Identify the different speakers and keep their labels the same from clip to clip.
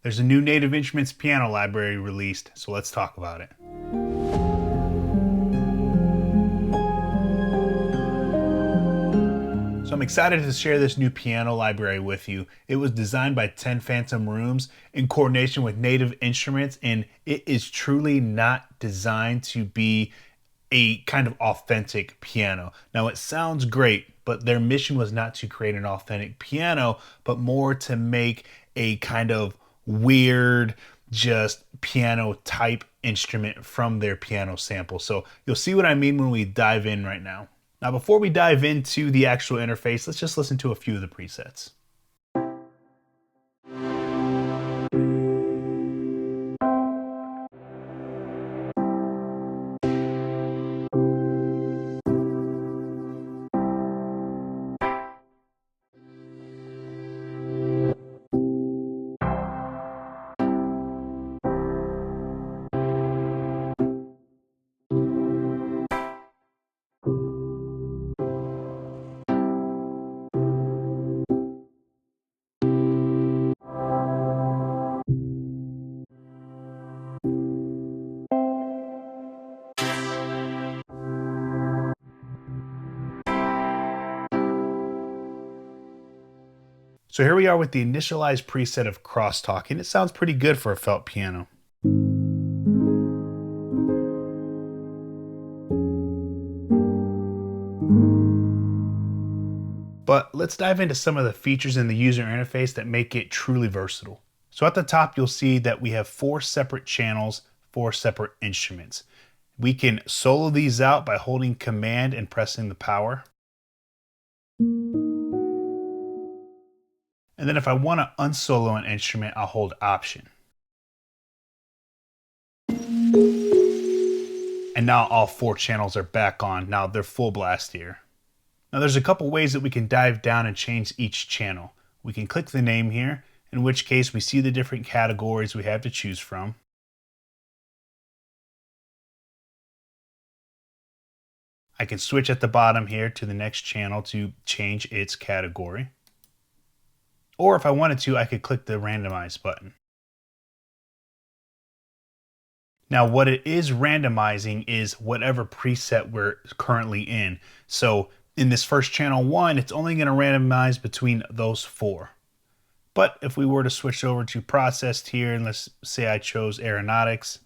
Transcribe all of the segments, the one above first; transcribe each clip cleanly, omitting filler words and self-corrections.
Speaker 1: There's a new Native Instruments piano library released, so let's talk about it. So I'm excited to share this new piano library with you. It was designed by 10 Phantom Rooms in coordination with Native Instruments, and it is truly not designed to be a kind of authentic piano. Now it sounds great, but their mission was not to create an authentic piano, but more to make a kind of weird, just piano type instrument from their piano sample. So you'll see what I mean when we dive in right now. Now, before we dive into the actual interface, let's just listen to a few of the presets. So here we are with the initialized preset of Crosstalk, and it sounds pretty good for a felt piano. But let's dive into some of the features in the user interface that make it truly versatile. So at the top, you'll see that we have 4 separate channels, 4 separate instruments. We can solo these out by holding Command and pressing the power. And then if I want to unsolo an instrument, I'll hold Option. And now all 4 channels are back on. Now they're full blast here. Now there's a couple ways that we can dive down and change each channel. We can click the name here, in which case we see the different categories we have to choose from. I can switch at the bottom here to the next channel to change its category. Or if I wanted to, I could click the randomize button. Now what it is randomizing is whatever preset we're currently in. So in this first channel 1, it's only going to randomize between those 4. But if we were to switch over to processed here, and let's say I chose aeronautics,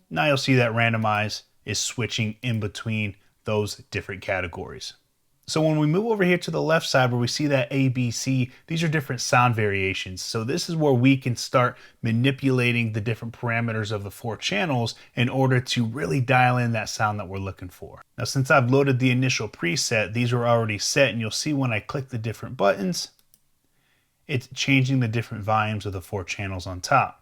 Speaker 1: now you'll see that randomize is switching in between those different categories. So when we move over here to the left side where we see that A, B, C, these are different sound variations. So this is where we can start manipulating the different parameters of the 4 channels in order to really dial in that sound that we're looking for. Now, since I've loaded the initial preset, these were already set, and you'll see when I click the different buttons, it's changing the different volumes of the 4 channels on top.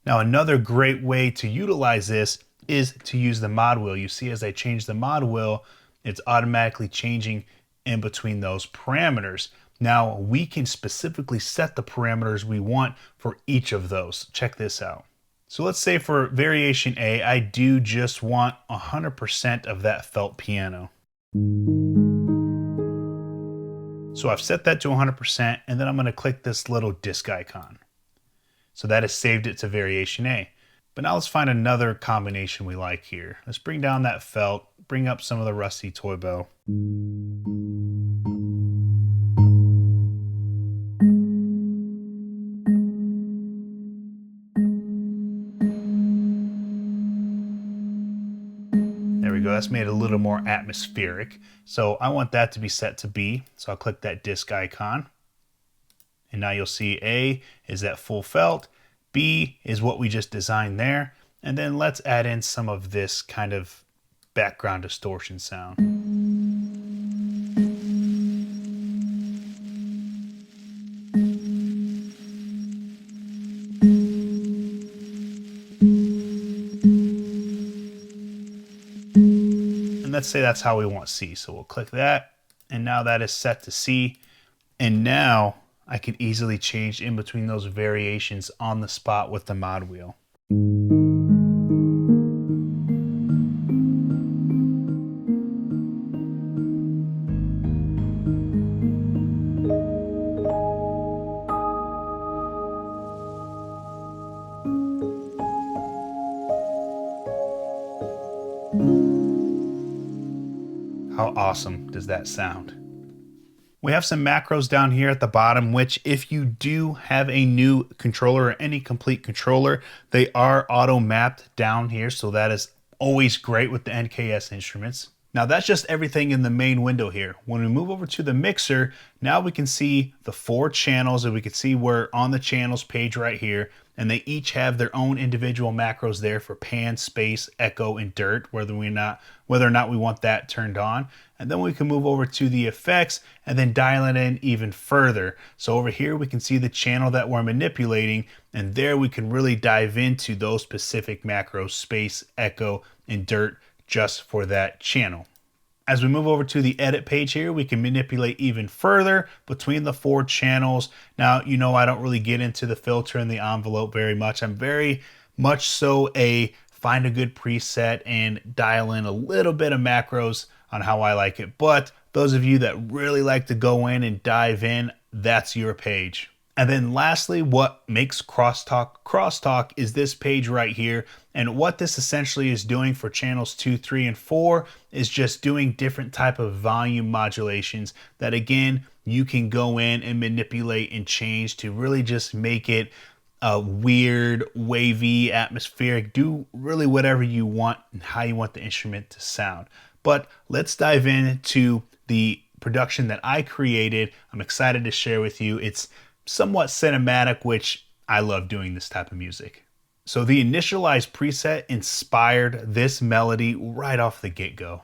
Speaker 1: Now, another great way to utilize this is to use the mod wheel. You see as I change the mod wheel, it's automatically changing in between those parameters. Now we can specifically set the parameters we want for each of those. Check this out. So let's say for variation A, I do just want 100% of that felt piano. So I've set that to 100%, and then I'm going to click this little disc icon. So that has saved it to variation A. But now let's find another combination we like here. Let's bring down that felt, bring up some of the rusty toy bow. There we go, that's made it a little more atmospheric. So I want that to be set to B, so I'll click that disc icon. And now you'll see A is that full felt, B is what we just designed there, and then let's add in some of this kind of background distortion sound. And let's say that's how we want C, so we'll click that, and now that is set to C, and now I can easily change in between those variations on the spot with the mod wheel. awesome does that sound? We have some macros down here at the bottom, which if you do have a new controller or any Komplete controller, they are auto mapped down here. So that is always great with the NKS instruments. Now that's just everything in the main window here. When we move over to the mixer, now we can see the 4 channels, and we can see we're on the channels page right here, and they each have their own individual macros there for pan, space, echo, and dirt, whether or not we want that turned on. And then we can move over to the effects and then dial it in even further. So over here we can see the channel that we're manipulating, and there we can really dive into those specific macros, space, echo, and dirt, just for that channel. As we move over to the edit page here, we can manipulate even further between the 4 channels. Now, you know, I don't really get into the filter and the envelope very much. I'm very much so a find a good preset and dial in a little bit of macros on how I like it. But those of you that really like to go in and dive in, that's your page. And then lastly, what makes Crosstalk is this page right here. And what this essentially is doing for channels 2, 3, and 4 is just doing different type of volume modulations that, again, you can go in and manipulate and change to really just make it a weird, wavy, atmospheric, do really whatever you want and how you want the instrument to sound. But let's dive into the production that I created. I'm excited to share with you. It's somewhat cinematic, which I love doing this type of music. So the initialized preset inspired this melody right off the get-go.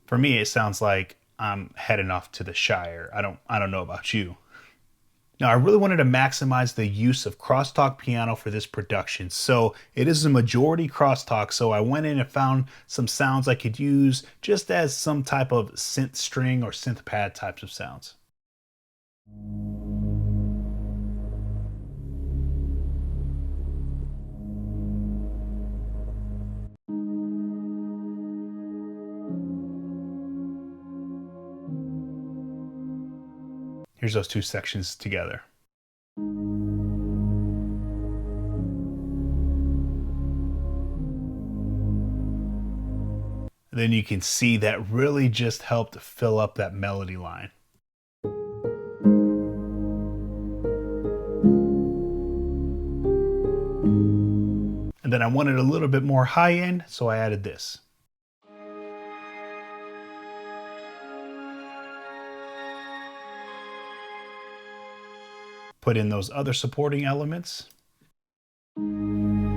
Speaker 1: For me, it sounds like I'm heading off to the Shire. I don't know about you. Now, I really wanted to maximize the use of Crosstalk Piano for this production. So it is a majority Crosstalk. So I went in and found some sounds I could use just as some type of synth string or synth pad types of sounds. Here's those 2 sections together. Then you can see that really just helped fill up that melody line. And then I wanted a little bit more high end, so I added this. Put in those other supporting elements. And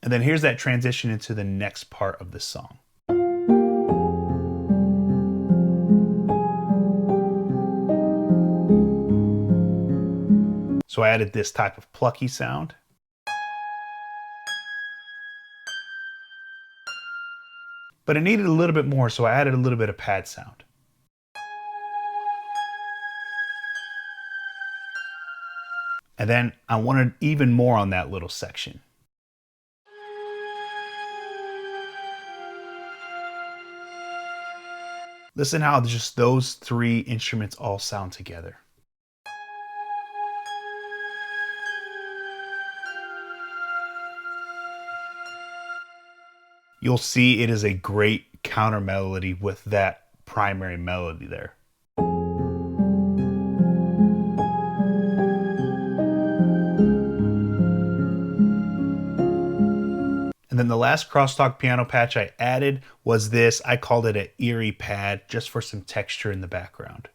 Speaker 1: then here's that transition into the next part of the song. So I added this type of plucky sound. But it needed a little bit more, so I added a little bit of pad sound. And then I wanted even more on that little section. Listen how just those 3 instruments all sound together. You'll see it is a great counter melody with that primary melody there. And then the last Crosstalk piano patch I added was this. I called it an eerie pad just for some texture in the background.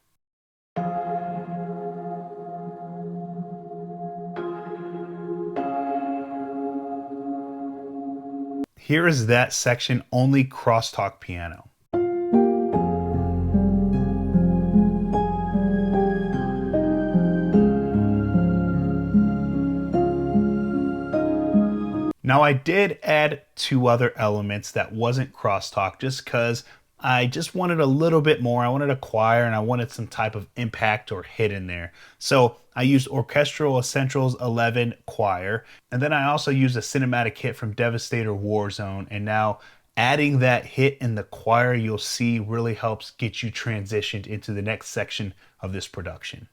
Speaker 1: Here is that section, only Crosstalk piano. Now I did add 2 other elements that wasn't Crosstalk just because I just wanted a little bit more. I wanted a choir and I wanted some type of impact or hit in there. So I used Orchestral Essentials 11 Choir, and then I also used a cinematic hit from Devastator Warzone. And now adding that hit in the choir, you'll see, really helps get you transitioned into the next section of this production.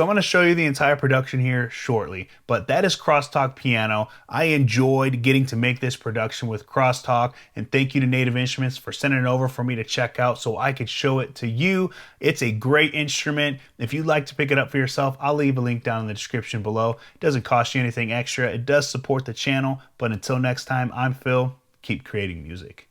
Speaker 1: So I'm going to show you the entire production here shortly, but that is Crosstalk Piano. I enjoyed getting to make this production with Crosstalk, and thank you to Native Instruments for sending it over for me to check out so I could show it to you. It's a great instrument. If you'd like to pick it up for yourself, I'll leave a link down in the description below. It doesn't cost you anything extra. It does support the channel, but until next time, I'm Phil. Keep creating music.